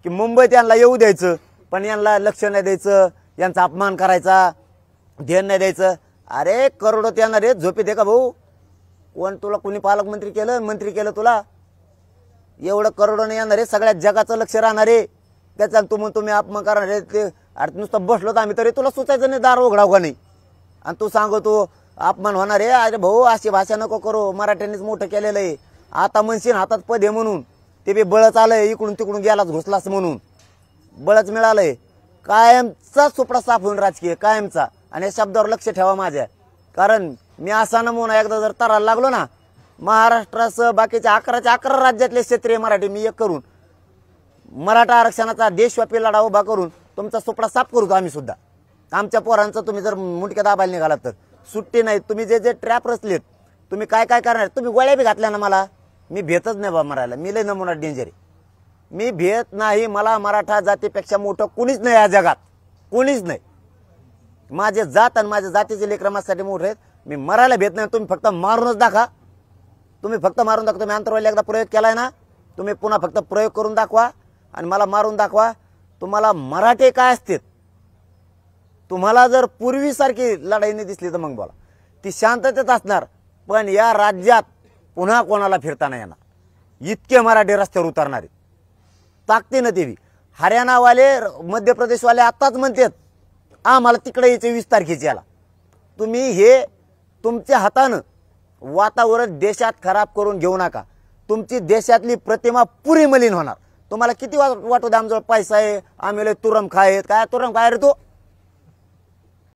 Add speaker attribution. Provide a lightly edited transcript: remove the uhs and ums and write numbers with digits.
Speaker 1: की मुंबईत यांना येऊ द्यायचं, पण यांना लक्ष नाही द्यायचं, यांचा अपमान करायचा, ध्यान नाही द्यायचं. अरे करोडोत येणार रे, झोपेत आहे का भाऊ? कोण तुला कुणी पालकमंत्री केलं, मंत्री केलं तुला? एवढं करोडोने येणार रे, सगळ्या जगाचं लक्ष राहणार रे. त्याचा तुम्ही अपमान करणार रे. ते अरे नुसतं बसलो तर आम्ही तरी तुला सुचायचं नाही, दार उघडाव का नाही? आणि तू सांगतो अपमान होणार आहे. अरे भाऊ अशी भाषा नको करू, मराठ्यांनीच मोठं केलेलं आहे. आता म्हणशील हातात पद आहे म्हणून, ते बी बळच आलंय, इकडून तिकडून गेलाच घुसलास म्हणून बळच मिळालंय. कायमचा सुपडा साफ होऊन राजकीय कायमचा. आणि या शब्दावर लक्ष ठेवा माझ्या, कारण मी असा नमुना एकदा जर तराला लागलो ना, महाराष्ट्रासह बाकीच्या 11 राज्यातले क्षेत्रीय मराठी मी एक करून मराठा आरक्षणाचा देशव्यापी लढा उभा करून तुमचा सुपडा साफ करू आम्ही सुद्धा. आमच्या पोरांचं तुम्ही जर मुंडक्या दाबायला निघालात तर सुट्टी नाही. तुम्ही जे ट्रॅप रचलेत, तुम्ही काय काय करणार? तुम्ही गोळ्या बी घातल्या ना मला, मी भेटच नाही बा मरायला. मी लय नमुना डेंजर आहे, मी भेट नाही. मला मराठा जातीपेक्षा मोठं कुणीच नाही या जगात, कुणीच नाही. माझे जात आणि माझ्या जातीचे लेकरं माझ्यासाठी मोठे आहेत. मी मरायला भेट नाही. तुम्ही फक्त मारूनच दाखवा, तुम्ही फक्त मारून दाखवा. तुम्ही अंतरवाली एकदा प्रयोग केलाय ना, तुम्ही पुन्हा फक्त प्रयोग करून दाखवा आणि मला मारून दाखवा. तुम्हाला मराठे काय असते, तुम्हाला जर पूर्वीसारखी लढाई नाही दिसली तर मग बोला, ती शांततेत असणार. पण या राज्यात पुन्हा कोणाला फिरता नाही येणार, इतके मराठे रस्त्यावर उतरणारे ताकदीनं. ते हरियाणावाले, मध्य प्रदेशवाले आताच म्हणतात आम्हाला तिकडे यायचे 20 तारखेची याला. तुम्ही हे तुमच्या हातानं वातावरण देशात खराब करून घेऊ नका. तुमची देशातली प्रतिमा पुरी मलिन होणार. तुम्हाला किती वाटू द्या आमच्याजवळ पैसा आहे, आम्ही लय तुरम खायत. काय तुरम काय रे तू?